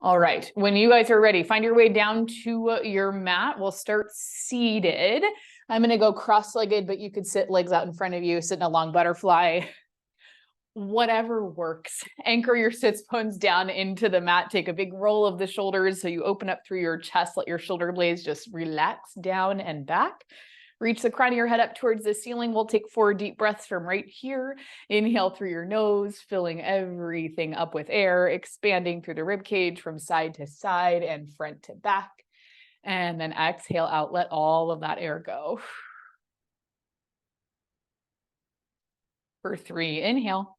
All right, when you guys are ready, find your way down to your mat. We'll start seated. I'm gonna go cross-legged, but you could sit legs out in front of you, sit in a long butterfly, whatever works. Anchor your sits bones down into the mat. Take a big roll of the shoulders so you open up through your chest. Let your shoulder blades just relax down and back. Reach the crown of your head up towards the ceiling. We'll take 4 deep breaths from right here. Inhale through your nose, filling everything up with air, expanding through the rib cage from side to side and front to back. And then exhale out, let all of that air go. For 3, inhale.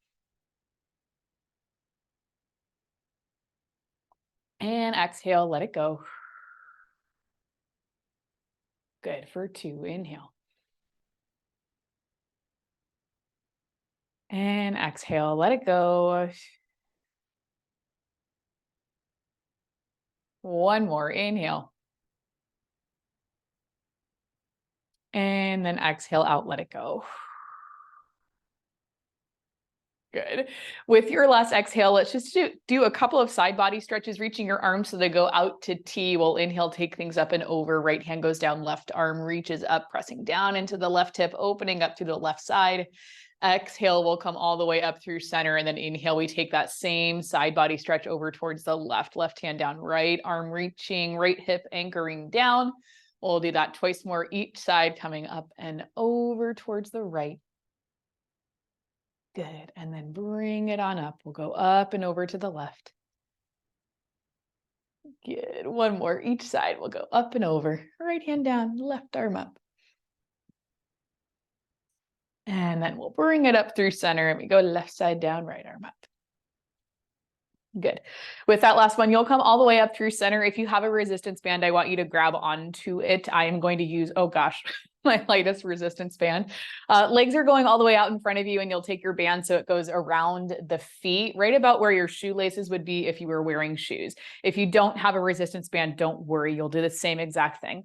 And exhale, let it go. Good. For 2, inhale. And exhale, let it go. 1 more, inhale. And then exhale out, let it go. Good. With your last exhale, let's just do a couple of side body stretches, reaching your arms so they go out to T. We'll inhale, take things up and over. Right hand goes down, left arm reaches up, pressing down into the left hip, opening up to the left side. Exhale, we'll come all the way up through center, and then inhale, we take that same side body stretch over towards the left hand down, right arm reaching, right hip anchoring down. We'll do that twice more each side, coming up and over towards the right. Good. And then bring it on up. We'll go up and over to the left. Good. 1 more each side. We'll go up and over. Right hand down, left arm up. And then we'll bring it up through center and we go left side down, right arm up. Good. With that last one, you'll come all the way up through center. If you have a resistance band, I want you to grab onto it. I am going to use, oh gosh, my lightest resistance band. Legs are going all the way out in front of you, and you'll take your band so it goes around the feet, right about where your shoelaces would be if you were wearing shoes. If you don't have a resistance band, don't worry. You'll do the same exact thing.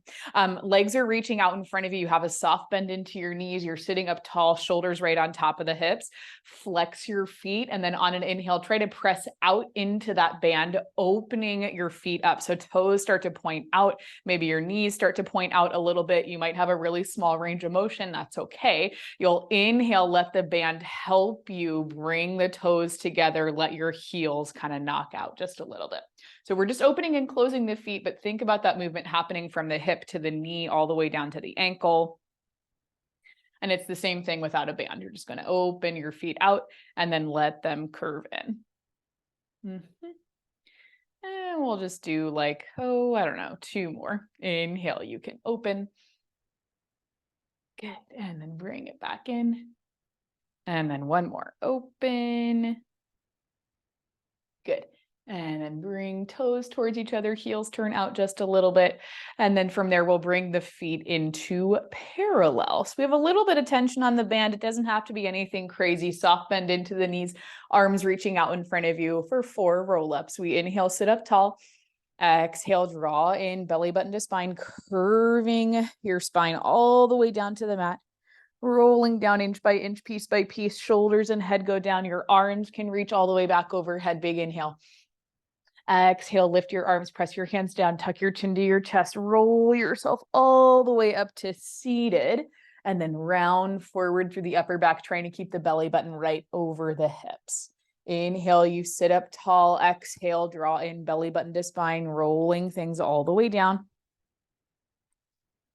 Legs are reaching out in front of you. You have a soft bend into your knees. You're sitting up tall, shoulders right on top of the hips. Flex your feet, and then on an inhale, try to press out into that band, opening your feet up. So toes start to point out. Maybe your knees start to point out a little bit. You might have a really small range of motion. That's okay. You'll inhale, let the band help you bring the toes together. Let your heels kind of knock out just a little bit. So we're just opening and closing the feet, but think about that movement happening from the hip to the knee, all the way down to the ankle. And it's the same thing without a band. You're just going to open your feet out and then let them curve in. And we'll just do like, oh, I don't know, 2 more. Inhale, you can open. Good. And then bring it back in. And then 1 more. Open. Good. And then bring toes towards each other, heels turn out just a little bit. And then from there, we'll bring the feet into parallel. So we have a little bit of tension on the band. It doesn't have to be anything crazy. Soft bend into the knees, arms reaching out in front of you for 4 roll-ups. We inhale, sit up tall. Exhale, draw in, belly button to spine, curving your spine all the way down to the mat. Rolling down inch by inch, piece by piece, shoulders and head go down. Your arms can reach all the way back overhead. Big inhale. Exhale, lift your arms, press your hands down, tuck your chin to your chest, roll yourself all the way up to seated, and then round forward through the upper back, trying to keep the belly button right over the hips. Inhale, you sit up tall. Exhale, draw in, belly button to spine, rolling things all the way down.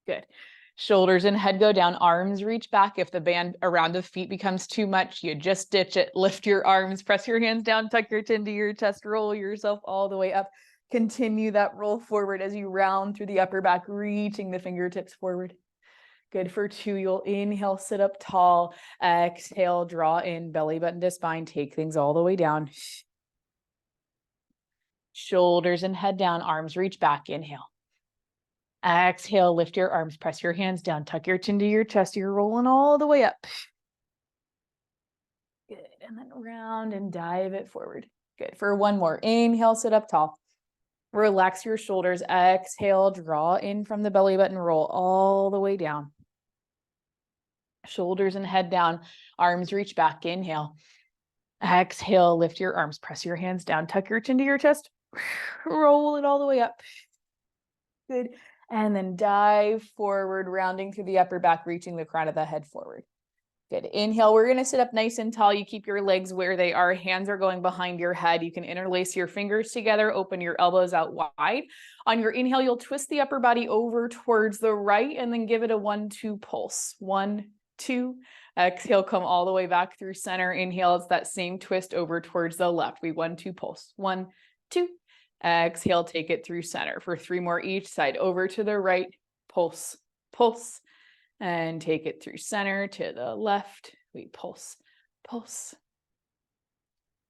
Good. Shoulders and head go down, arms reach back. If the band around the feet becomes too much, you just ditch it. Lift your arms, press your hands down, tuck your chin to your chest, roll yourself all the way up. Continue that roll forward as you round through the upper back, reaching the fingertips forward. Good. For 2, you'll inhale, sit up tall. Exhale, draw in, belly button to spine, take things all the way down. Shoulders and head down, arms reach back, inhale. Exhale, lift your arms, press your hands down, tuck your chin to your chest. You're rolling all the way up. Good. And then round and dive it forward. Good. For 1 more. Inhale, sit up tall. Relax your shoulders. Exhale, draw in from the belly button, roll all the way down. Shoulders and head down, arms reach back. Inhale. Exhale, lift your arms, press your hands down, tuck your chin to your chest. Roll it all the way up. Good. And then dive forward, rounding through the upper back, reaching the crown of the head forward. Good. Inhale. We're going to sit up nice and tall. You keep your legs where they are. Hands are going behind your head. You can interlace your fingers together, open your elbows out wide. On your inhale, you'll twist the upper body over towards the right and then give it a 1-2 pulse. 1, 2. Exhale, come all the way back through center. Inhale, it's that same twist over towards the left. We 1-2 pulse. 1, 2. Exhale, take it through center for 3 more each side. Over to the right, pulse, pulse. And take it through center to the left. We pulse, pulse.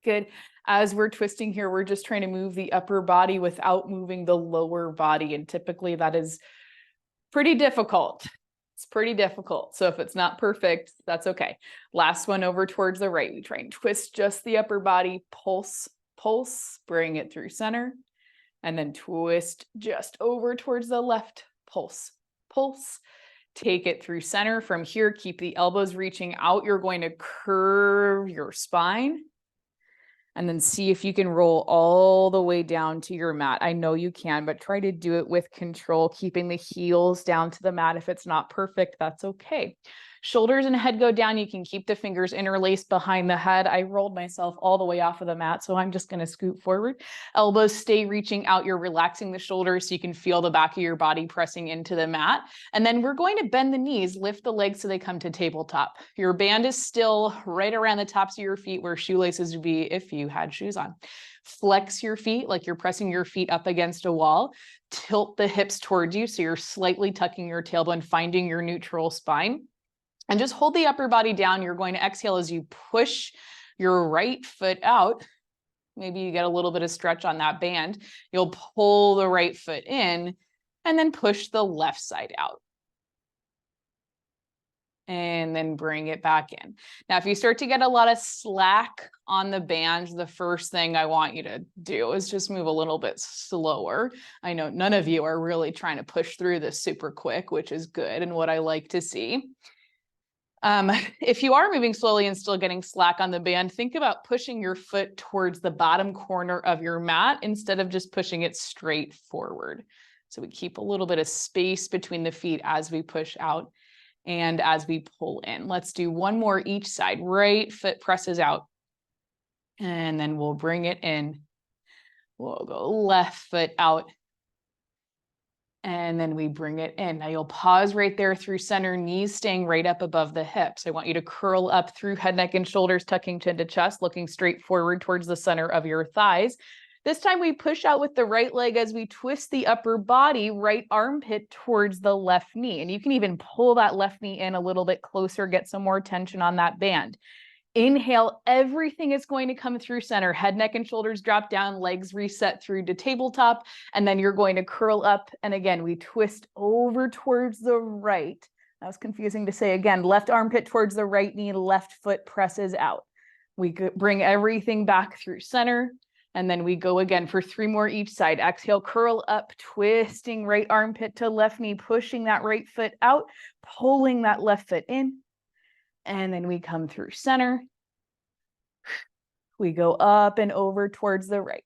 Good. As we're twisting here, we're just trying to move the upper body without moving the lower body. And typically that is pretty difficult. It's pretty difficult. So if it's not perfect, that's okay. Last one over towards the right. We try and twist just the upper body, pulse, pulse, bring it through center. And then twist just over towards the left, pulse, pulse. Take it through center. From here, keep the elbows reaching out. You're going to curve your spine and then see if you can roll all the way down to your mat. I know you can, but try to do it with control, keeping the heels down to the mat. If it's not perfect, that's okay. Shoulders and head go down. You can keep the fingers interlaced behind the head. I rolled myself all the way off of the mat, so I'm just going to scoot forward. Elbows stay reaching out. You're relaxing the shoulders so you can feel the back of your body pressing into the mat. And then we're going to bend the knees, lift the legs so they come to tabletop. Your band is still right around the tops of your feet where shoelaces would be if you had shoes on. Flex your feet like you're pressing your feet up against a wall. Tilt the hips towards you so you're slightly tucking your tailbone, finding your neutral spine. And just hold the upper body down. You're going to exhale as you push your right foot out. Maybe you get a little bit of stretch on that band. You'll pull the right foot in and then push the left side out. And then bring it back in. Now, if you start to get a lot of slack on the band, the first thing I want you to do is just move a little bit slower. I know none of you are really trying to push through this super quick, which is good and what I like to see. If you are moving slowly and still getting slack on the band, think about pushing your foot towards the bottom corner of your mat instead of just pushing it straight forward. So we keep a little bit of space between the feet as we push out and as we pull in. Let's do one more each side. Right foot presses out. And then we'll bring it in. We'll go left foot out. And then we bring it in. Now you'll pause right there through center, knees staying right up above the hips. I want you to curl up through head, neck, and shoulders, tucking chin to chest, looking straight forward towards the center of your thighs. This time we push out with the right leg as we twist the upper body, right armpit towards the left knee. And you can even pull that left knee in a little bit closer, get some more tension on that band. Inhale, everything is going to come through center. Head, neck, and shoulders drop down, legs reset through to tabletop, and then you're going to curl up. And again, we twist over towards the right. That was confusing to say again. Left armpit towards the right knee, left foot presses out. We bring everything back through center, and then we go again for 3 more each side. Exhale, curl up, twisting right armpit to left knee, pushing that right foot out, pulling that left foot in. And then we come through center. We go up and over towards the right.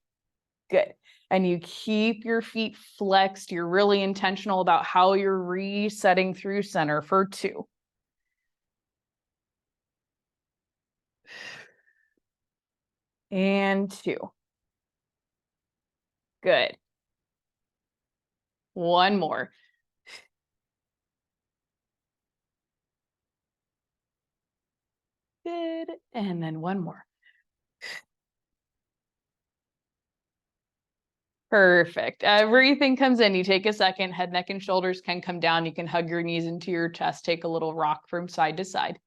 Good. And you keep your feet flexed. You're really intentional about how you're resetting through center for 2. And 2. Good. One more. Good. And then one more. Perfect. Everything comes in. You take a second. Head, neck, and shoulders can come down. You can hug your knees into your chest. Take a little rock from side to side.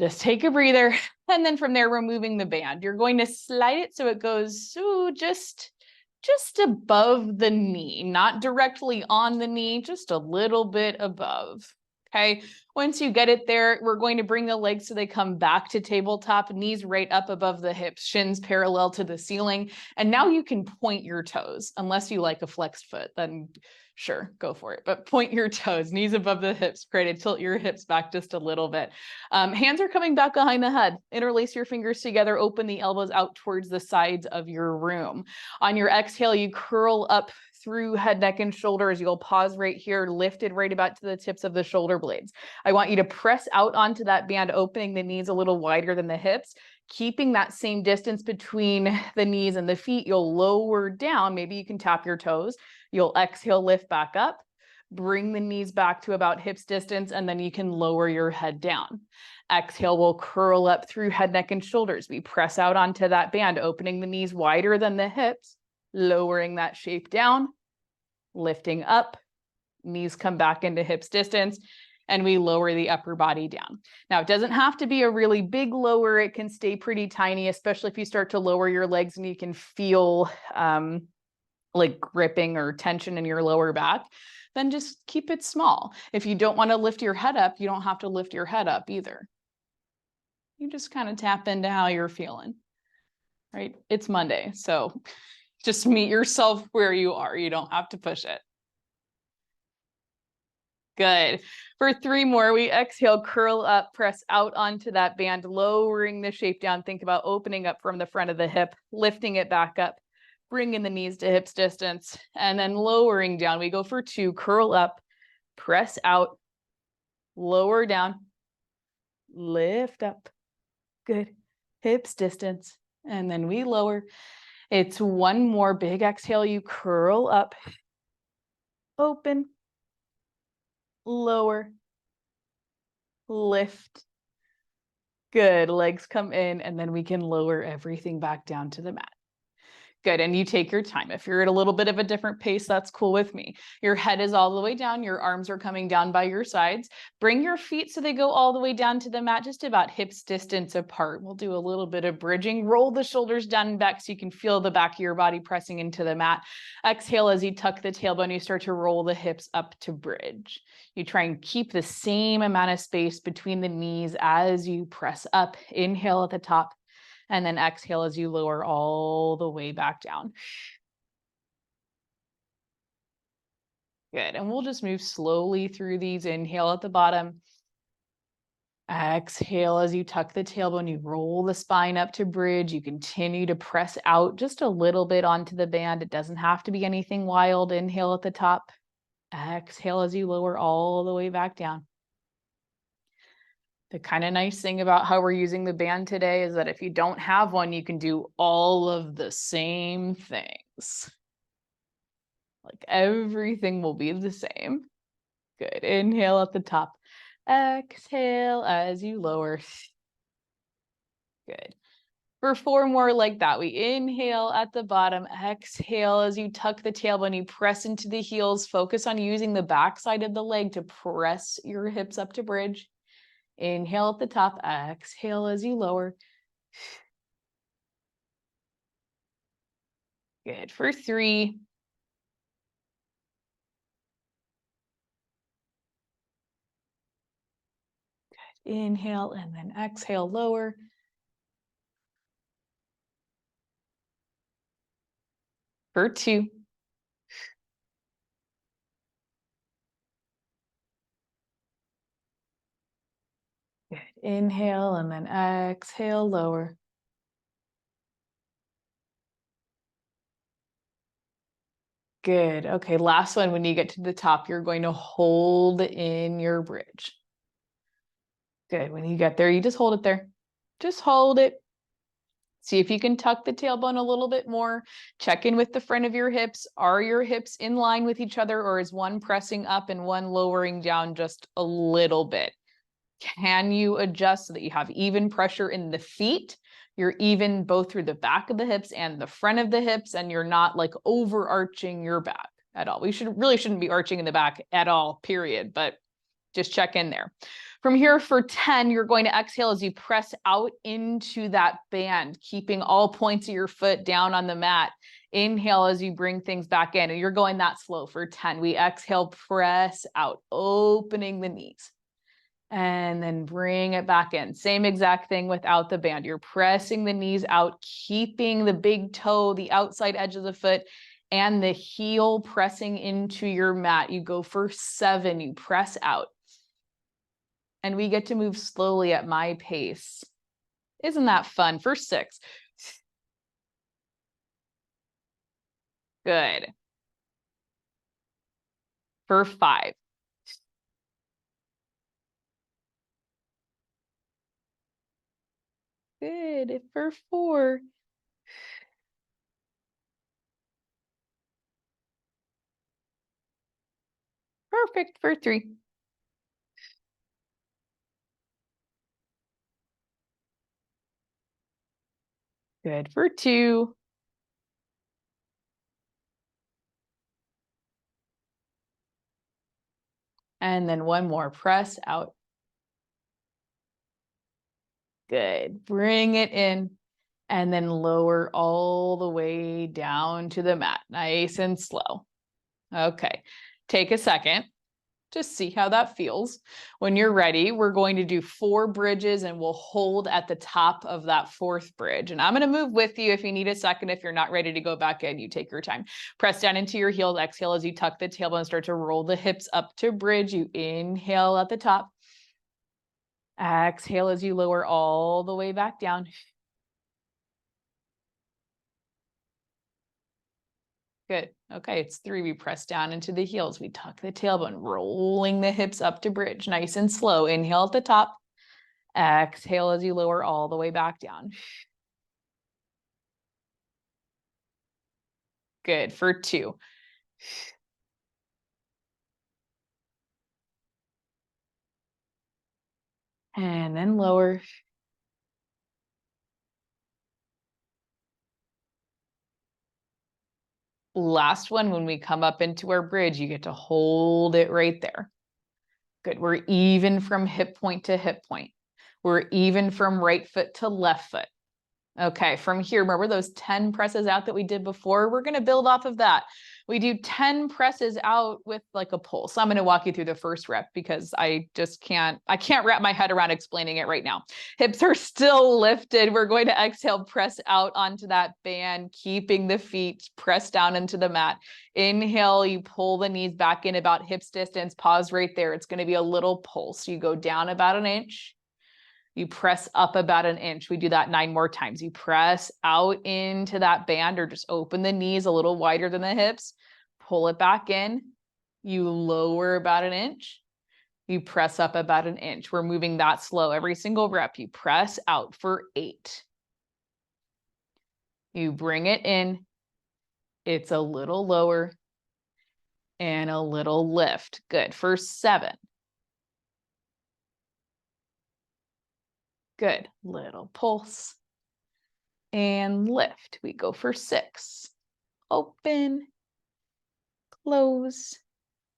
Just take a breather. And then from there, removing the band. You're going to slide it so it goes just above the knee, not directly on the knee, just a little bit above. Okay. Once you get it there, we're going to bring the legs so they come back to tabletop, knees right up above the hips, shins parallel to the ceiling. And now you can point your toes, unless you like a flexed foot, then sure, go for it. But point your toes, knees above the hips, great. And tilt your hips back just a little bit. Hands are coming back behind the head. Interlace your fingers together, open the elbows out towards the sides of your room. On your exhale, you curl up through head, neck, and shoulders. You'll pause right here, lifted right about to the tips of the shoulder blades. I want you to press out onto that band, opening the knees a little wider than the hips, keeping that same distance between the knees and the feet. You'll lower down. Maybe you can tap your toes. You'll exhale, lift back up, bring the knees back to about hips distance, and then you can lower your head down. Exhale, we'll curl up through head, neck, and shoulders. We press out onto that band, opening the knees wider than the hips, lowering that shape down, lifting up, knees come back into hips distance, and we lower the upper body down. Now, it doesn't have to be a really big lower. It can stay pretty tiny, especially if you start to lower your legs and you can feel like gripping or tension in your lower back. Then just keep it small. If you don't want to lift your head up, you don't have to lift your head up either. You just kind of tap into how you're feeling, right? It's Monday, so just meet yourself where you are. You don't have to push it. Good. For 3 more, we exhale, curl up, press out onto that band, lowering the shape down. Think about opening up from the front of the hip, lifting it back up, bringing the knees to hips distance, and then lowering down. We go for 2, curl up, press out, lower down, lift up. Good. Hips distance, and then we lower. It's 1 more big exhale. You curl up, open, lower, lift. Good. Legs come in, and then we can lower everything back down to the mat. Good. And you take your time. If you're at a little bit of a different pace, that's cool with me. Your head is all the way down. Your arms are coming down by your sides. Bring your feet so they go all the way down to the mat, just about hips distance apart. We'll do a little bit of bridging. Roll the shoulders down and back so you can feel the back of your body pressing into the mat. Exhale as you tuck the tailbone. You start to roll the hips up to bridge. You try and keep the same amount of space between the knees as you press up. Inhale at the top. And then exhale as you lower all the way back down. Good. And we'll just move slowly through these. Inhale at the bottom. Exhale as you tuck the tailbone. You roll the spine up to bridge. You continue to press out just a little bit onto the band. It doesn't have to be anything wild. Inhale at the top. Exhale as you lower all the way back down. The kind of nice thing about how we're using the band today is that if you don't have one, you can do all of the same things. Like everything will be the same. Good. Inhale at the top. Exhale as you lower. Good. For 4 more like that, we inhale at the bottom, exhale as you tuck the tailbone, you press into the heels, focus on using the back side of the leg to press your hips up to bridge. Inhale at the top, exhale as you lower. Good. For 3. Good. Inhale and then exhale, lower. For 2. Good. Inhale and then exhale, lower. Good. Okay, last one. When you get to the top, you're going to hold in your bridge. Good. When you get there, you just hold it there. Just hold it. See if you can tuck the tailbone a little bit more. Check in with the front of your hips. Are your hips in line with each other, or is one pressing up and one lowering down just a little bit? Can you adjust so that you have even pressure in the feet? You're even both through the back of the hips and the front of the hips, and you're not like overarching your back at all. We really shouldn't be arching in the back at all, period, but just check in there. From here for 10, you're going to exhale as you press out into that band, keeping all points of your foot down on the mat. Inhale as you bring things back in, and you're going that slow for 10. We exhale, press out, opening the knees. And then bring it back in. Same exact thing without the band. You're pressing the knees out, keeping the big toe, the outside edge of the foot, and the heel pressing into your mat. You go for 7, you press out. And we get to move slowly at my pace. Isn't that fun? For 6. Good. For 5. Good. For 4. Perfect. For 3. Good. For 2. And then one more. Press out. Good. Bring it in. And then lower all the way down to the mat. Nice and slow. Okay. Take a second. Just see how that feels. When you're ready, we're going to do 4 bridges and we'll hold at the top of that 4th bridge. And I'm going to move with you if you need a second. If you're not ready to go back in, you take your time. Press down into your heels. Exhale as you tuck the tailbone. Start to roll the hips up to bridge. You inhale at the top. Exhale as you lower all the way back down. Good. Okay, it's 3. We press down into the heels. We tuck the tailbone, rolling the hips up to bridge. Nice and slow. Inhale at the top. Exhale as you lower all the way back down. Good. For 2. And then lower. Last one, when we come up into our bridge, you get to hold it right there. Good. We're even from hip point to hip point. We're even from right foot to left foot. Okay, from here, remember those 10 presses out that we did before? We're going to build off of that. We do 10 presses out with like a pull. So I'm going to walk you through the first rep because I can't wrap my head around explaining it right now. Hips are still lifted. We're going to exhale, press out onto that band, keeping the feet pressed down into the mat. Inhale, you pull the knees back in about hips distance. Pause right there. It's going to be a little pulse. You go down about an inch. You press up about an inch. We do that 9 more times. You press out into that band or just open the knees a little wider than the hips. Pull it back in. You lower about an inch. You press up about an inch. We're moving that slow. Every single rep, you press out for 8. You bring it in. It's a little lower and a little lift. Good. For 7. Good. Little pulse and lift. We go for 6. Open, close,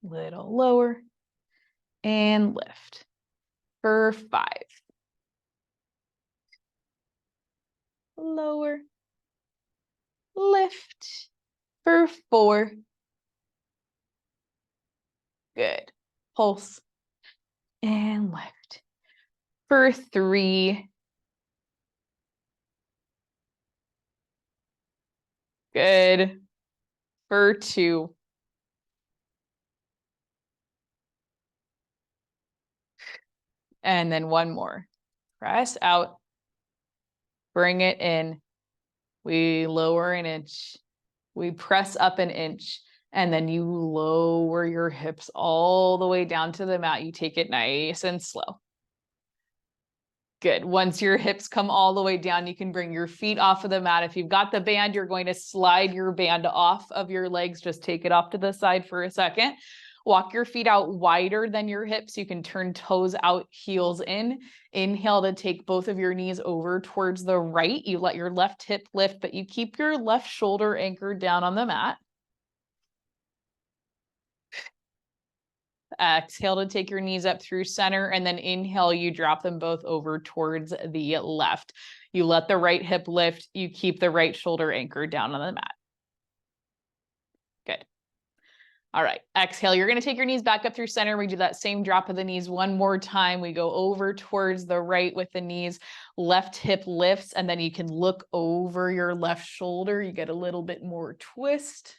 little lower, and lift. For 5. Lower, lift. For 4. Good. Pulse and lift. For 3. Good. For 2. And then one more. Press out. Bring it in. We lower an inch. We press up an inch. And then you lower your hips all the way down to the mat. You take it nice and slow. Good. Once your hips come all the way down, you can bring your feet off of the mat. If you've got the band, you're going to slide your band off of your legs. Just take it off to the side for a second. Walk your feet out wider than your hips. You can turn toes out, heels in. Inhale to take both of your knees over towards the right. You let your left hip lift, but you keep your left shoulder anchored down on the mat. Exhale to take your knees up through center, and then inhale, you drop them both over towards the left. You let the right hip lift, you keep the right shoulder anchored down on the mat. Good. All right, exhale. You're going to take your knees back up through center. We do that same drop of the knees one more time. We go over towards the right with the knees, left hip lifts, and then you can look over your left shoulder. You get a little bit more twist.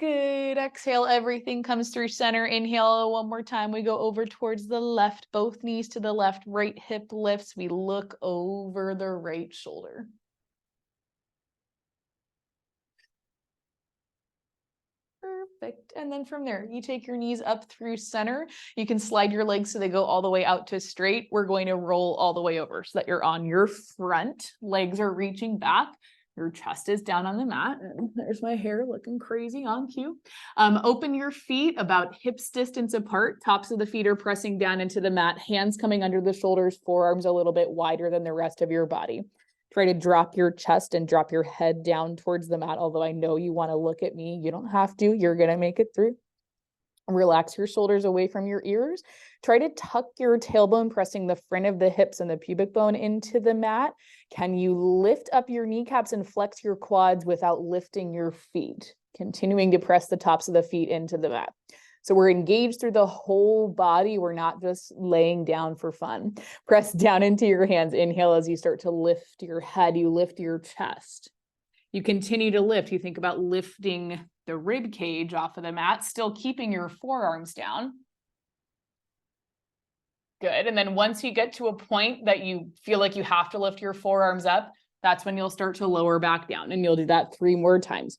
Good. Exhale, everything comes through center. Inhale one more time. We go over towards the left, both knees to the left, right hip lifts. We look over the right shoulder. Perfect. And then from there, you take your knees up through center. You can slide your legs so they go all the way out to straight. We're going to roll all the way over so that you're on your front. Legs are reaching back. Your chest is down on the mat. And there's my hair looking crazy on cue. Open your feet about hips distance apart. Tops of the feet are pressing down into the mat. Hands coming under the shoulders, forearms a little bit wider than the rest of your body. Try to drop your chest and drop your head down towards the mat. Although I know you want to look at me, you don't have to. You're going to make it through. Relax your shoulders away from your ears. Try to tuck your tailbone, pressing the front of the hips and the pubic bone into the mat. Can you lift up your kneecaps and flex your quads without lifting your feet? Continuing to press the tops of the feet into the mat. So we're engaged through the whole body. We're not just laying down for fun. Press down into your hands. Inhale as you start to lift your head. You lift your chest. You continue to lift. You think about lifting the rib cage off of the mat, still keeping your forearms down. Good. And then once you get to a point that you feel like you have to lift your forearms up, that's when you'll start to lower back down. And you'll do that 3 more times.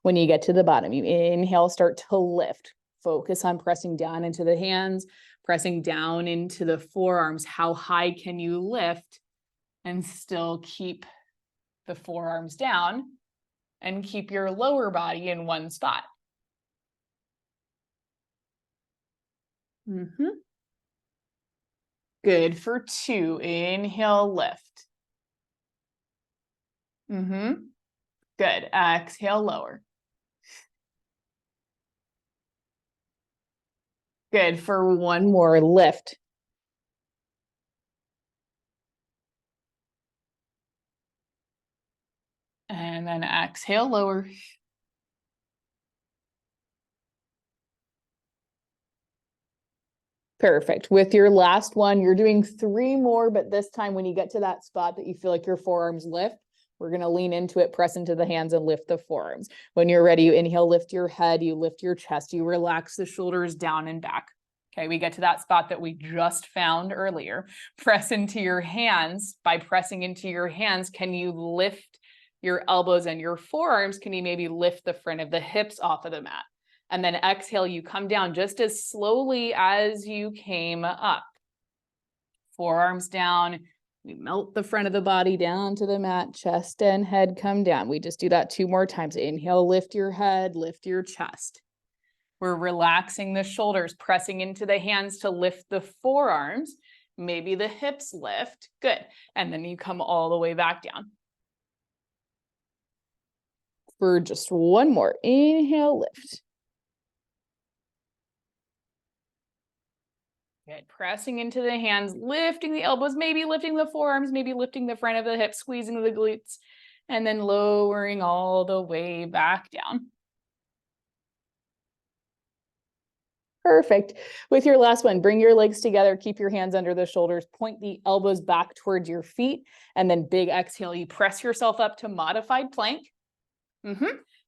When you get to the bottom, you inhale, start to lift. Focus on pressing down into the hands, pressing down into the forearms. How high can you lift and still keep the forearms down and keep your lower body in one spot? Good. For 2, inhale, lift. Good. Exhale, lower. Good. For 1 more, lift. And then exhale, lower. Perfect. With your last one, you're doing 3 more, but this time when you get to that spot that you feel like your forearms lift, we're going to lean into it, press into the hands and lift the forearms. When you're ready, you inhale, lift your head, you lift your chest, you relax the shoulders down and back. Okay, we get to that spot that we just found earlier. Press into your hands. By pressing into your hands, can you lift your elbows and your forearms? Can you maybe lift the front of the hips off of the mat? And then exhale, you come down just as slowly as you came up. Forearms down. We melt the front of the body down to the mat, chest and head come down. We just do that 2 more times. Inhale, lift your head, lift your chest. We're relaxing the shoulders, pressing into the hands to lift the forearms. Maybe the hips lift. Good. And then you come all the way back down. For just 1 more. Inhale, lift. Good. Pressing into the hands, lifting the elbows, maybe lifting the forearms, maybe lifting the front of the hips, squeezing the glutes, and then lowering all the way back down. Perfect. With your last one, bring your legs together, keep your hands under the shoulders, point the elbows back towards your feet, and then big exhale, you press yourself up to modified plank.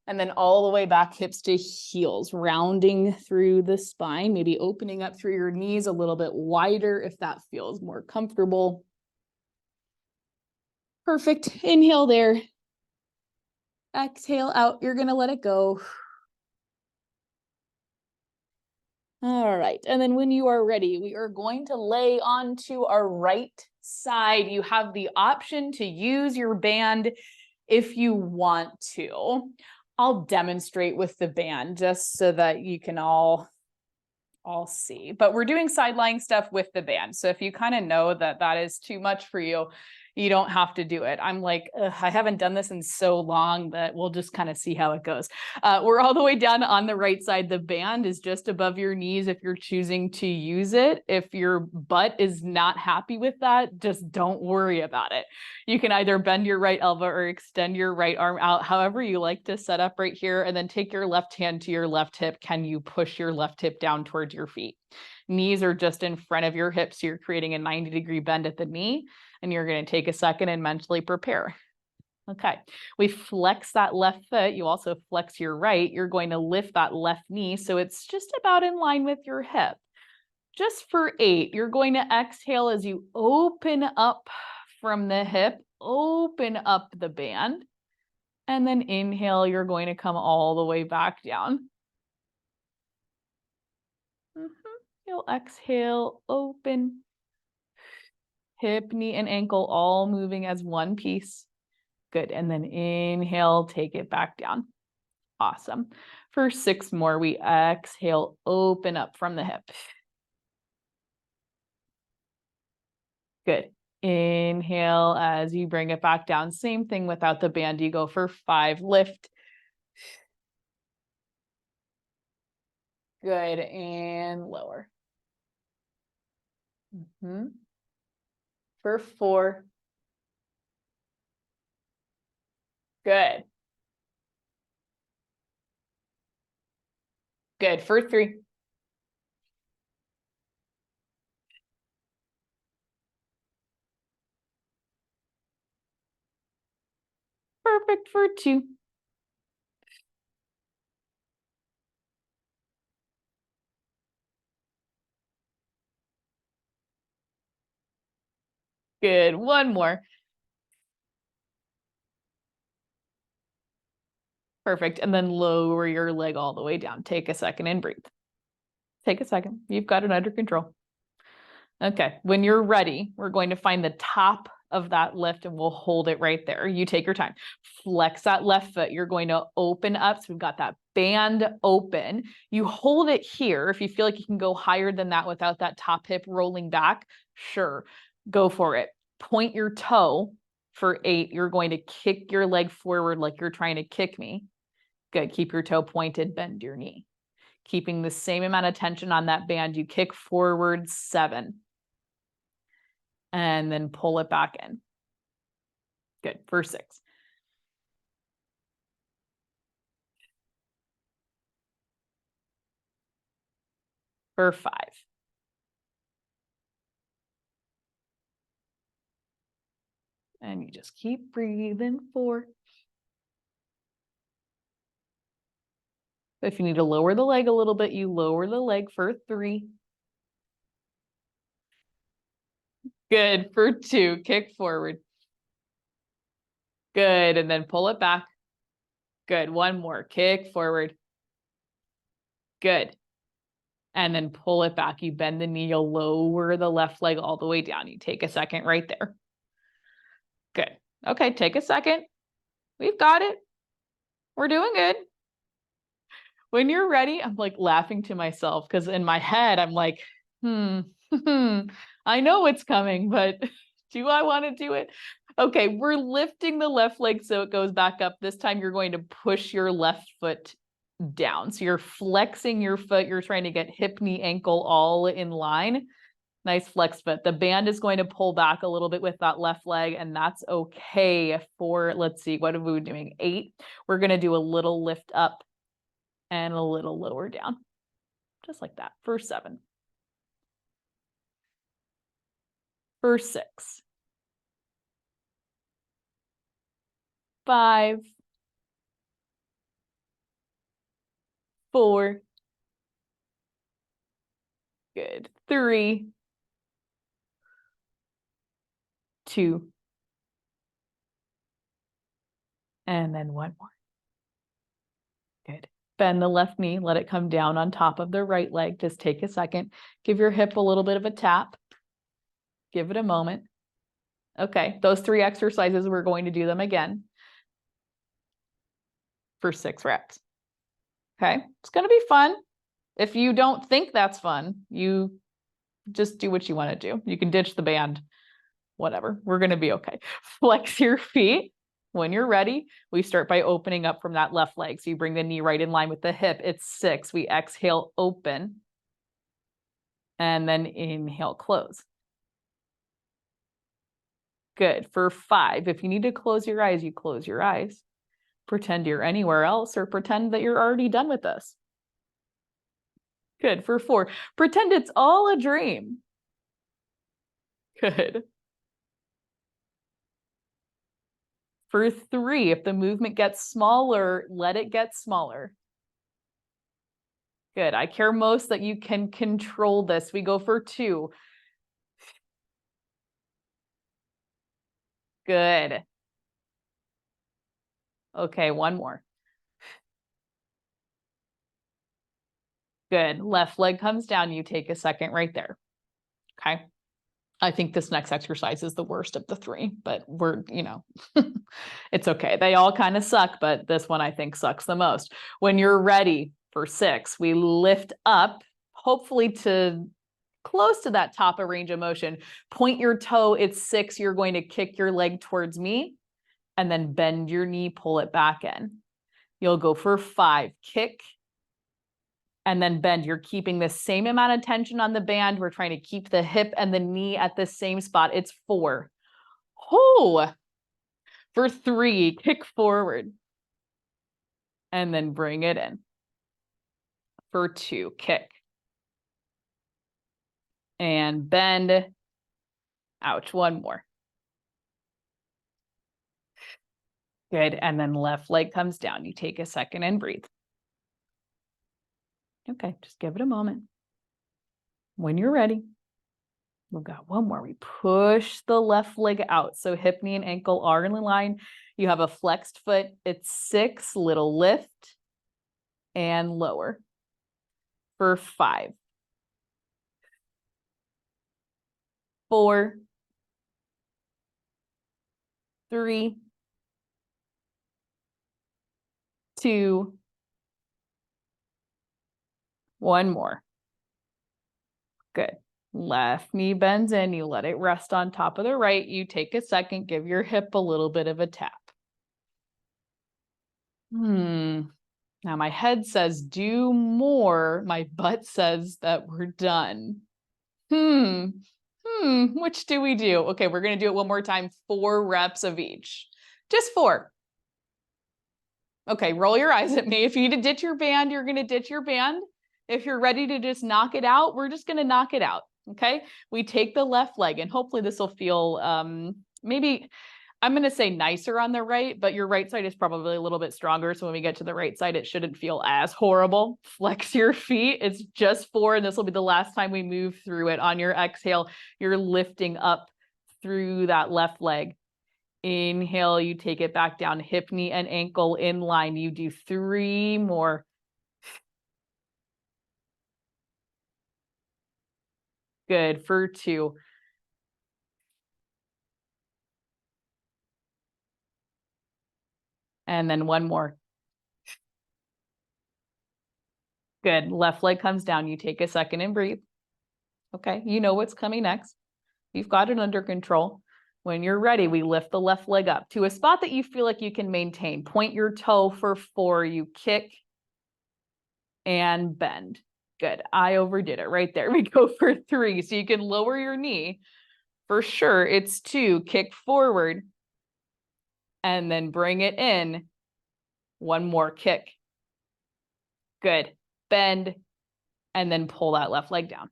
And then all the way back, hips to heels, rounding through the spine, maybe opening up through your knees a little bit wider if that feels more comfortable. Perfect. Inhale there. Exhale out. You're going to let it go. All right. And then when you are ready, we are going to lay onto our right side. You have the option to use your band if you want to. I'll demonstrate with the band just so that you can all see. But we're doing side lying stuff with the band. So if you kind of know that that is too much for you, You don't have to do it. I'm like, I haven't done this in so long that we'll just kind of see how it goes. We're all the way down on the right side. The band is just above your knees if you're choosing to use it. If your butt is not happy with that, just don't worry about it. You can either bend your right elbow or extend your right arm out, however you like to set up right here, and then take your left hand to your left hip. Can you push your left hip down towards your feet? Knees are just in front of your hips. So you're creating a 90-degree bend at the knee, and you're going to take a second and mentally prepare. Okay, we flex that left foot. You also flex your right. You're going to lift that left knee so it's just about in line with your hip. Just for 8, you're going to exhale as you open up from the hip, open up the band, and then inhale, you're going to come all the way back down. You'll exhale, open, hip, knee, and ankle all moving as one piece. Good. And then inhale, take it back down. Awesome. For 6 more, we exhale, open up from the hip. Good. Inhale as you bring it back down. Same thing without the band. You go for 5, lift. Good. And lower. For 4. Good. Good. For 3. Perfect for 2. Good. 1 more. Perfect. And then lower your leg all the way down. Take a second and breathe. Take a second. You've got it under control. Okay. When you're ready, we're going to find the top of that lift and we'll hold it right there. You take your time. Flex that left foot. You're going to open up. So we've got that band open. You hold it here. If you feel like you can go higher than that without that top hip rolling back, sure, go for it. Point your toe for 8. You're going to kick your leg forward like you're trying to kick me. Good. Keep your toe pointed, bend your knee. Keeping the same amount of tension on that band, you kick forward 7. And then pull it back in. Good. For 6. For 5. And you just keep breathing. 4. If you need to lower the leg a little bit, you lower the leg for 3. Good. For 2, kick forward. Good. And then pull it back. Good. 1 more. Kick forward. Good. And then pull it back. You bend the knee, you'll lower the left leg all the way down. You take a second right there. Good. Okay, take a second. We've got it. We're doing good. When you're ready, I'm like laughing to myself because in my head, I'm like, I know it's coming, but do I want to do it? Okay, we're lifting the left leg so it goes back up. This time you're going to push your left foot down. So you're flexing your foot. You're trying to get hip, knee, ankle all in line. Nice flex foot. The band is going to pull back a little bit with that left leg, and that's okay for, let's see, what are we doing? 8. We're going to do a little lift up and a little lower down. Just like that. For 7. For 6. 5. 4. Good. 3. 2. And then 1 more. Good. Bend the left knee, let it come down on top of the right leg. Just take a second. Give your hip a little bit of a tap. Give it a moment. Okay, those 3 exercises, we're going to do them again for 6 reps. Okay, it's going to be fun. If you don't think that's fun, you just do what you want to do. You can ditch the band. whatever, we're going to be okay. Flex your feet. When you're ready, we start by opening up from that left leg. So you bring the knee right in line with the hip. It's 6. We exhale, open. And then inhale, close. Good. For 5, if you need to close your eyes, you close your eyes. Pretend you're anywhere else or pretend that you're already done with this. Good. For 4, pretend it's all a dream. Good. For 3, if the movement gets smaller, let it get smaller. Good. I care most that you can control this. We go for 2. Good. Okay, 1 more. Good. Left leg comes down. You take a second right there. Okay. I think this next exercise is the worst of the 3, but we're, it's okay. They all kind of suck, but this one I think sucks the most. When you're ready for 6, we lift up, hopefully to close to that top of range of motion. Point your toe. It's 6. You're going to kick your leg towards me and then bend your knee, pull it back in. You'll go for 5, kick, and then bend. You're keeping the same amount of tension on the band. We're trying to keep the hip and the knee at the same spot. It's 4. Oh, for 3, kick forward and then bring it in. For 2, kick and bend. Ouch. 1 more. Good. And then left leg comes down. You take a second and breathe. Okay, just give it a moment. When you're ready, we've got 1 more. We push the left leg out. So hip, knee, and ankle are in line. You have a flexed foot. It's 6, little lift and lower. For 5. 4. 3. 2. 1 more. Good. Left knee bends in. You let it rest on top of the right. You take a second, give your hip a little bit of a tap. Now my head says do more. My butt says that we're done. Which do we do? Okay, we're going to do it 1 more time. 4 reps of each. Just 4. Okay, roll your eyes at me. If you need to ditch your band, you're going to ditch your band. If you're ready to just knock it out, we're just going to knock it out. Okay, we take the left leg, and hopefully this will feel maybe, I'm going to say nicer on the right, but your right side is probably a little bit stronger. So when we get to the right side, it shouldn't feel as horrible. Flex your feet. It's just 4, and this will be the last time we move through it. On your exhale, you're lifting up through that left leg. Inhale, you take it back down, hip, knee, and ankle in line. You do 3 more. Good. For 2. And then 1 more. Good. Left leg comes down. You take a second and breathe. Okay. You know what's coming next. You've got it under control. When you're ready, we lift the left leg up to a spot that you feel like you can maintain. Point your toe for 4. You kick and bend. Good. I overdid it right there. We go for 3. So you can lower your knee. For sure, it's 2. Kick forward and then bring it in. 1 more kick. Good. Bend and then pull that left leg down.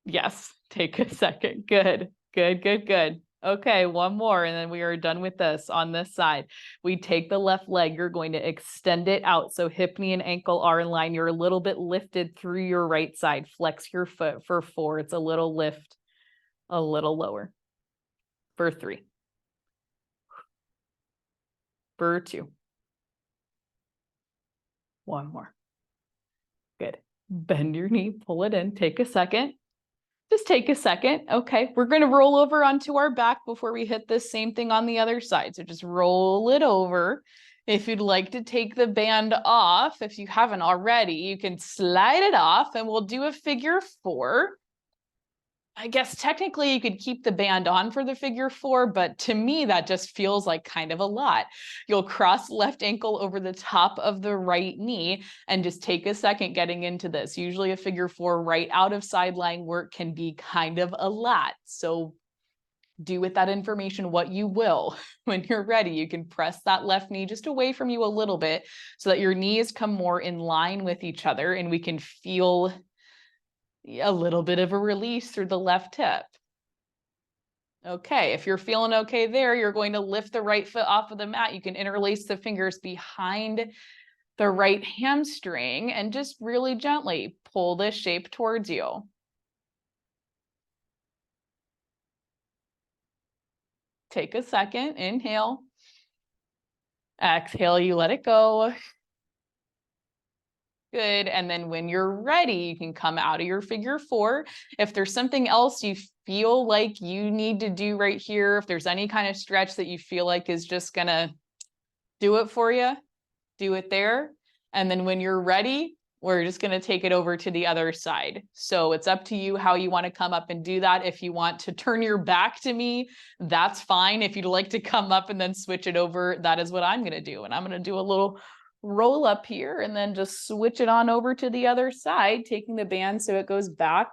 Yes. Take a second. Good. Good, good, good. Okay, 1 more, and then we are done with this on this side. We take the left leg. You're going to extend it out. So hip, knee, and ankle are in line. You're a little bit lifted through your right side. Flex your foot for 4. It's a little lift, a little lower. For 3. For 2. 1 more. Good. Bend your knee, pull it in. Take a second. Just take a second. Okay, we're going to roll over onto our back before we hit this same thing on the other side. So just roll it over. If you'd like to take the band off, if you haven't already, you can slide it off and we'll do a figure 4. I guess technically you could keep the band on for the figure four, but to me, that just feels like kind of a lot. You'll cross left ankle over the top of the right knee and just take a second getting into this. Usually a figure four right out of side lying work can be kind of a lot. So do with that information what you will. When you're ready, you can press that left knee just away from you a little bit so that your knees come more in line with each other and we can feel a little bit of a release through the left hip. Okay, if you're feeling okay there, you're going to lift the right foot off of the mat. You can interlace the fingers behind the right hamstring and just really gently pull this shape towards you. Take a second, inhale. Exhale, you let it go. Good. And then when you're ready, you can come out of your figure four. If there's something else you feel like you need to do right here, if there's any kind of stretch that you feel like is just going to do it for you, do it there. And then when you're ready, we're just going to take it over to the other side. So it's up to you how you want to come up and do that. If you want to turn your back to me, that's fine. If you'd like to come up and then switch it over, that is what I'm going to do. And I'm going to do a little roll up here and then just switch it on over to the other side, taking the band so it goes back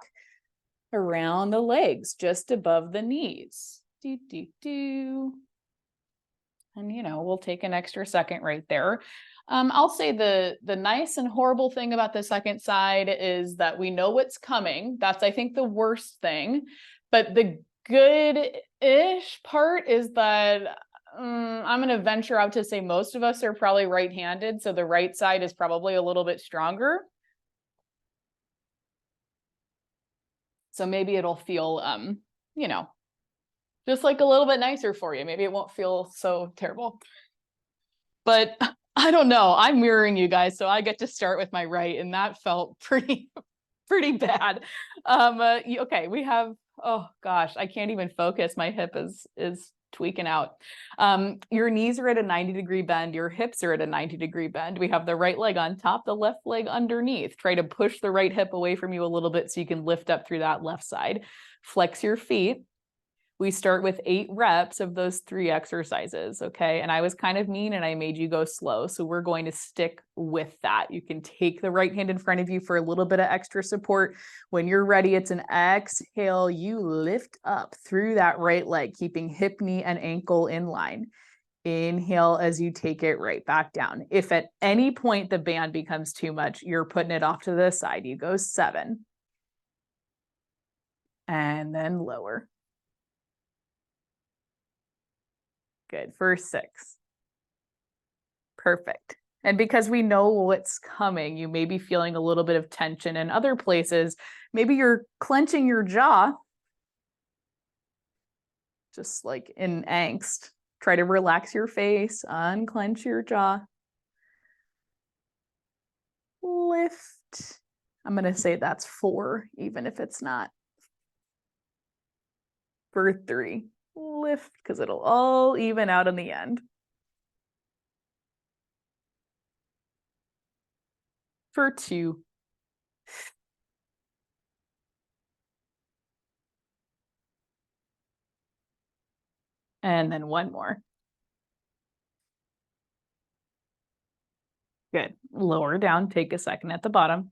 around the legs, just above the knees. Do, do, do. And, we'll take an extra second right there. I'll say the nice and horrible thing about the second side is that we know what's coming. That's, I think, the worst thing. But the good-ish part is that I'm going to venture out to say most of us are probably right-handed, so the right side is probably a little bit stronger. So maybe it'll feel, just like a little bit nicer for you. Maybe it won't feel so terrible. But I don't know. I'm mirroring you guys, so I get to start with my right, and that felt pretty bad. Okay, we have, oh gosh, I can't even focus. My hip is tweaking out. Your knees are at a 90-degree bend. Your hips are at a 90-degree bend. We have the right leg on top, the left leg underneath. Try to push the right hip away from you a little bit so you can lift up through that left side. Flex your feet. We start with 8 reps of those 3 exercises, okay? And I was kind of mean and I made you go slow. So we're going to stick with that. You can take the right hand in front of you for a little bit of extra support. When you're ready, it's an exhale. You lift up through that right leg, keeping hip, knee, and ankle in line. Inhale as you take it right back down. If at any point the band becomes too much, you're putting it off to the side. You go 7. And then lower. Good. For 6. Perfect. And because we know what's coming, you may be feeling a little bit of tension in other places. Maybe you're clenching your jaw, just like in angst. Try to relax your face, unclench your jaw. Lift. I'm going to say that's 4, even if it's not. For 3. Lift, because it'll all even out in the end. For 2. And then 1 more. Good. Lower down, take a second at the bottom.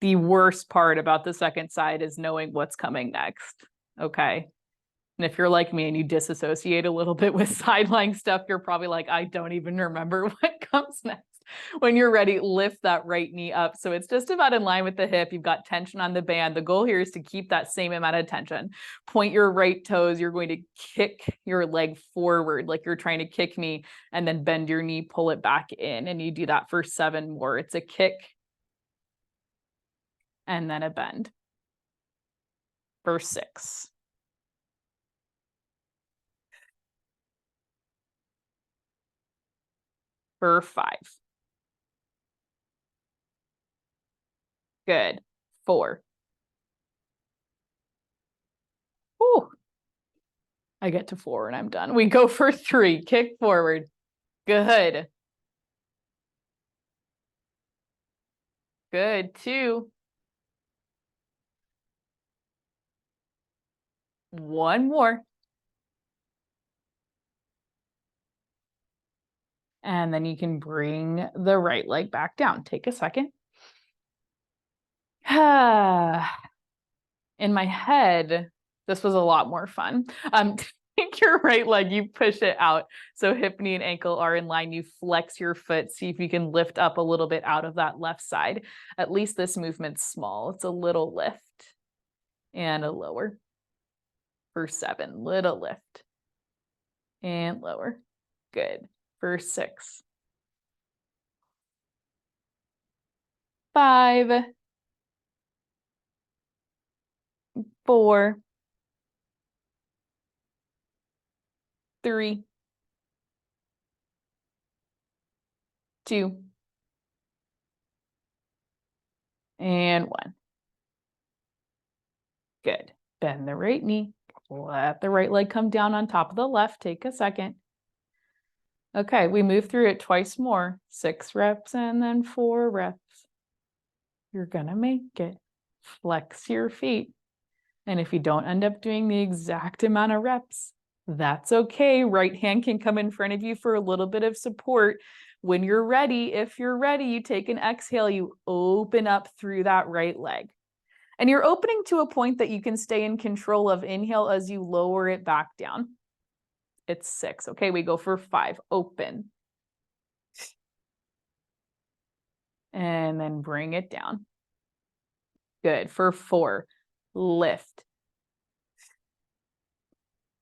The worst part about the second side is knowing what's coming next. Okay. And if you're like me and you disassociate a little bit with side-lying stuff, you're probably like, I don't even remember what comes next. When you're ready, lift that right knee up. So it's just about in line with the hip. You've got tension on the band. The goal here is to keep that same amount of tension. Point your right toes. You're going to kick your leg forward like you're trying to kick me, and then bend your knee, pull it back in. And you do that for 7 more. It's a kick and then a bend. For 6. For 5. Good. 4. Ooh. I get to 4 and I'm done. We go for 3. Kick forward. Good. Good. 2. One more. And then you can bring the right leg back down. Take a second. In my head, this was a lot more fun. Take your right leg, you push it out. So hip, knee, and ankle are in line. You flex your foot. See if you can lift up a little bit out of that left side. At least this movement's small. It's a little lift and a lower. For 7, little lift and lower. Good. For 6. 5. 4. 3. 2. And 1. Good. Bend the right knee. Let the right leg come down on top of the left. Take a second. Okay, we move through it twice more. 6 reps and then 4 reps. You're gonna make it. Flex your feet. And if you don't end up doing the exact amount of reps, that's okay. Right hand can come in front of you for a little bit of support. When you're ready, if you're ready, you take an exhale, you open up through that right leg. And you're opening to a point that you can stay in control of. Inhale as you lower it back down. It's 6. Okay, we go for 5. Open. And then bring it down. Good. For 4. Lift.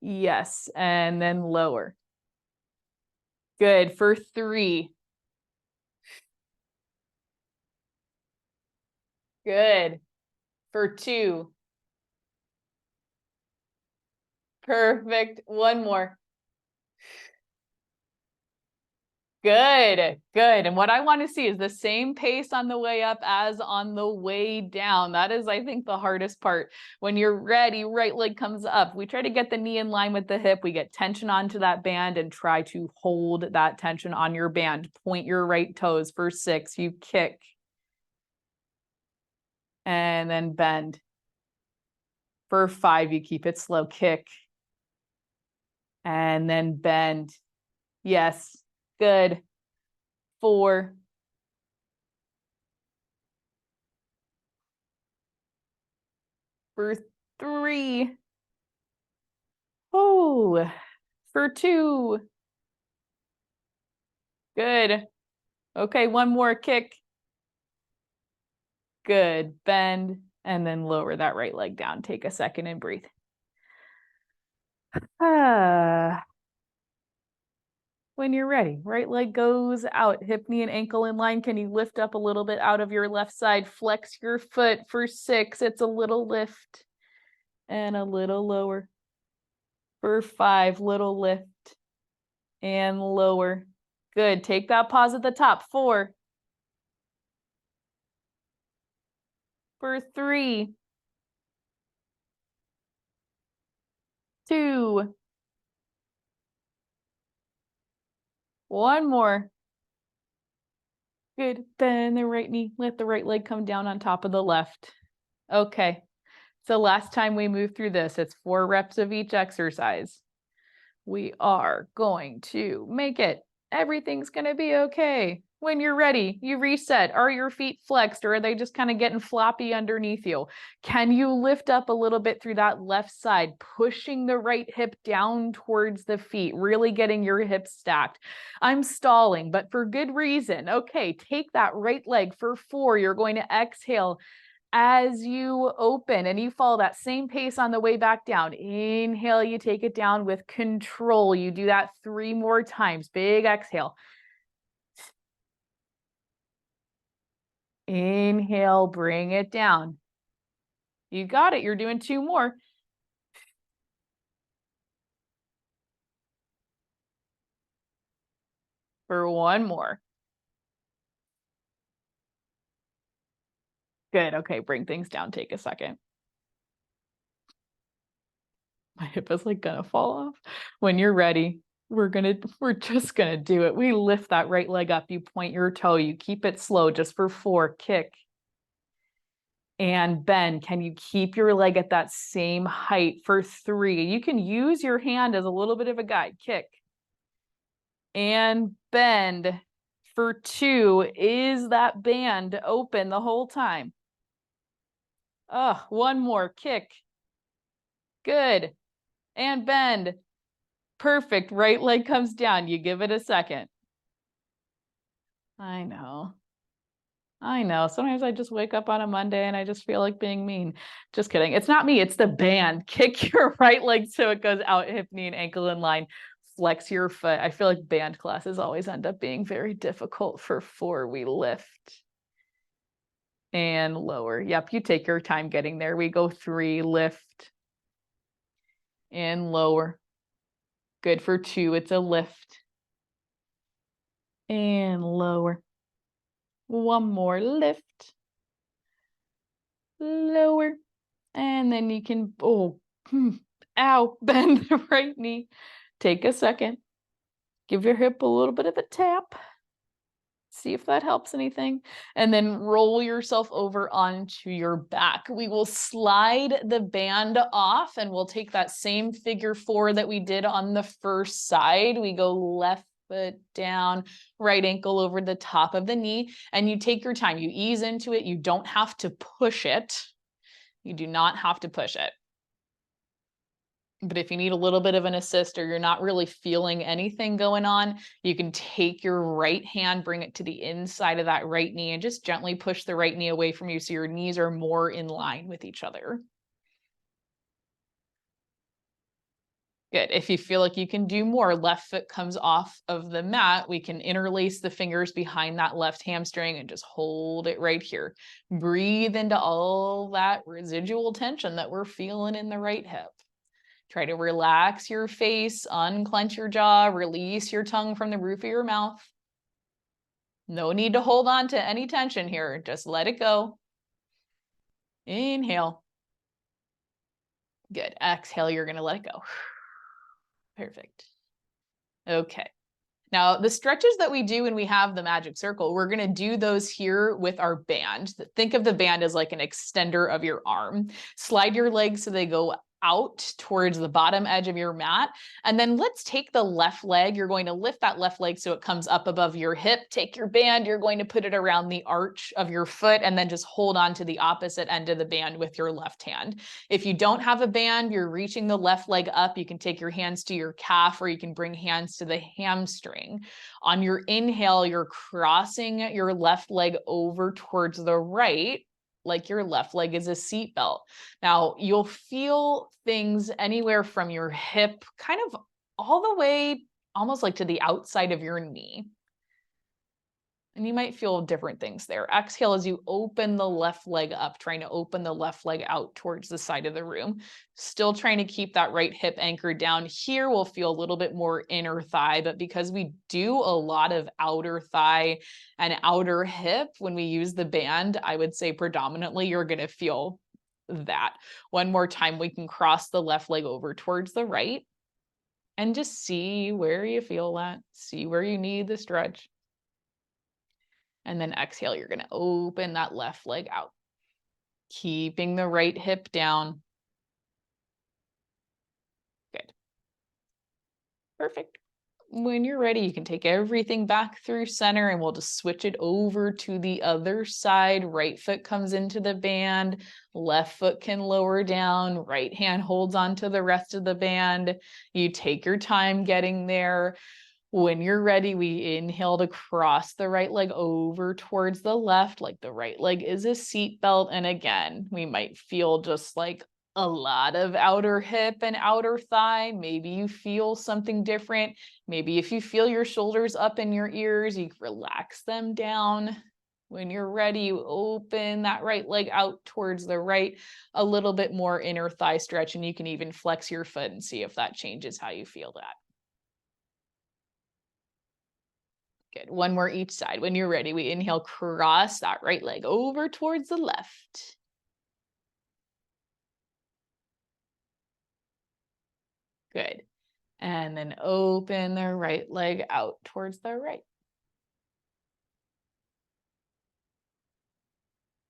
Yes. And then lower. Good. For 3. Good. For 2. Perfect. One more. Good, good. And what I want to see is the same pace on the way up as on the way down. That is, I think, the hardest part. When you're ready, right leg comes up. We try to get the knee in line with the hip. We get tension onto that band and try to hold that tension on your band. Point your right toes. For 6, you kick. And then bend. For 5, you keep it slow. Kick. And then bend. Yes. Good. 4. For 3. Oh, for 2. Good. Okay, one more kick. Good. Bend and then lower that right leg down. Take a second and breathe. When you're ready, right leg goes out, hip, knee, and ankle in line. Can you lift up a little bit out of your left side? Flex your foot. For 6, it's a little lift and a little lower. For 5, little lift and lower. Good. Take that pause at the top. 4. For 3. 2. One more. Good. Bend the right knee. Let the right leg come down on top of the left. Okay. So last time we moved through this, it's 4 reps of each exercise. We are going to make it. Everything's going to be okay. When you're ready, you reset. Are your feet flexed or are they just kind of getting floppy underneath you? Can you lift up a little bit through that left side, pushing the right hip down towards the feet, really getting your hips stacked? I'm stalling, but for good reason. Okay, take that right leg for 4. You're going to exhale as you open and you follow that same pace on the way back down. Inhale, you take it down with control. You do that 3 more times. Big exhale. Inhale, bring it down. You got it. You're doing 2 more. For 1 more. Good. Okay, bring things down. Take a second. My hip is like gonna fall off. When you're ready, we're just gonna do it. We lift that right leg up. You point your toe. You keep it slow just for 4. Kick. and bend. Can you keep your leg at that same height for 3? You can use your hand as a little bit of a guide. Kick and bend for 2. Is that band open the whole time? One more. Kick. Good. And bend. Perfect. Right leg comes down. You give it a second. I know. Sometimes I just wake up on a Monday and I just feel like being mean. Just kidding. It's not me. It's the band. Kick your right leg so it goes out, hip, knee, and ankle in line. Flex your foot. I feel like band classes always end up being very difficult. For 4, we lift and lower. Yep, you take your time getting there. We go 3, lift and lower. Good. For 2, it's a lift and lower. One more, lift, lower, and then you can, ow, bend the right knee. Take a second, give your hip a little bit of a tap. See if that helps anything. And then roll yourself over onto your back. We will slide the band off and we'll take that same figure 4 that we did on the first side. We go left foot down, right ankle over the top of the knee, and you take your time. You ease into it. You don't have to push it. You do not have to push it. But if you need a little bit of an assist or you're not really feeling anything going on, you can take your right hand, bring it to the inside of that right knee, and just gently push the right knee away from you so your knees are more in line with each other. Good. If you feel like you can do more, left foot comes off of the mat, we can interlace the fingers behind that left hamstring and just hold it right here. Breathe into all that residual tension that we're feeling in the right hip. Try to relax your face, unclench your jaw, release your tongue from the roof of your mouth. No need to hold on to any tension here. Just let it go. Inhale. Good. Exhale, you're going to let it go. Perfect. Okay. Now, the stretches that we do when we have the magic circle, we're going to do those here with our band. Think of the band as like an extender of your arm. Slide your legs so they go out towards the bottom edge of your mat. And then let's take the left leg. You're going to lift that left leg so it comes up above your hip. Take your band. You're going to put it around the arch of your foot and then just hold on to the opposite end of the band with your left hand. If you don't have a band, you're reaching the left leg up. You can take your hands to your calf or you can bring hands to the hamstring. On your inhale, you're crossing your left leg over towards the right, like your left leg is a seat belt. Now, you'll feel things anywhere from your hip, kind of all the way almost like to the outside of your knee. And you might feel different things there. Exhale as you open the left leg up, trying to open the left leg out towards the side of the room. Still trying to keep that right hip anchored down. Here we'll feel a little bit more inner thigh, but because we do a lot of outer thigh and outer hip when we use the band, I would say predominantly you're going to feel that. One more time, we can cross the left leg over towards the right and just see where you feel that. See where you need the stretch. And then exhale, you're going to open that left leg out, keeping the right hip down. Good. Perfect. When you're ready, you can take everything back through center and we'll just switch it over to the other side. Right foot comes into the band, left foot can lower down, right hand holds on to the rest of the band. You take your time getting there. When you're ready, we inhale to cross the right leg over towards the left, like the right leg is a seat belt. And again, we might feel just like a lot of outer hip and outer thigh. Maybe you feel something different. Maybe if you feel your shoulders up in your ears, you relax them down. When you're ready, you open that right leg out towards the right, a little bit more inner thigh stretch, and you can even flex your foot and see if that changes how you feel that. Good. One more each side. When you're ready, we inhale, cross that right leg over towards the left. Good. And then open the right leg out towards the right.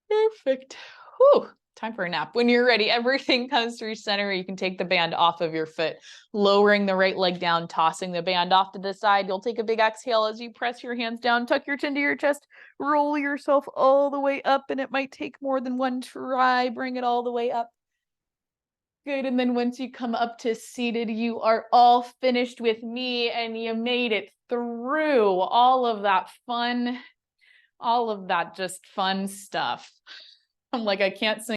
Perfect. Whew, time for a nap. When you're ready, everything comes through center. You can take the band off of your foot, lowering the right leg down, tossing the band off to the side. You'll take a big exhale as you press your hands down, tuck your chin to your chest, roll yourself all the way up, and it might take more than one try. Bring it all the way up. Good, and then once you come up to seated, you are all finished with me, and you made it through all of that fun, all of that just fun stuff. I'm like, I can't sing.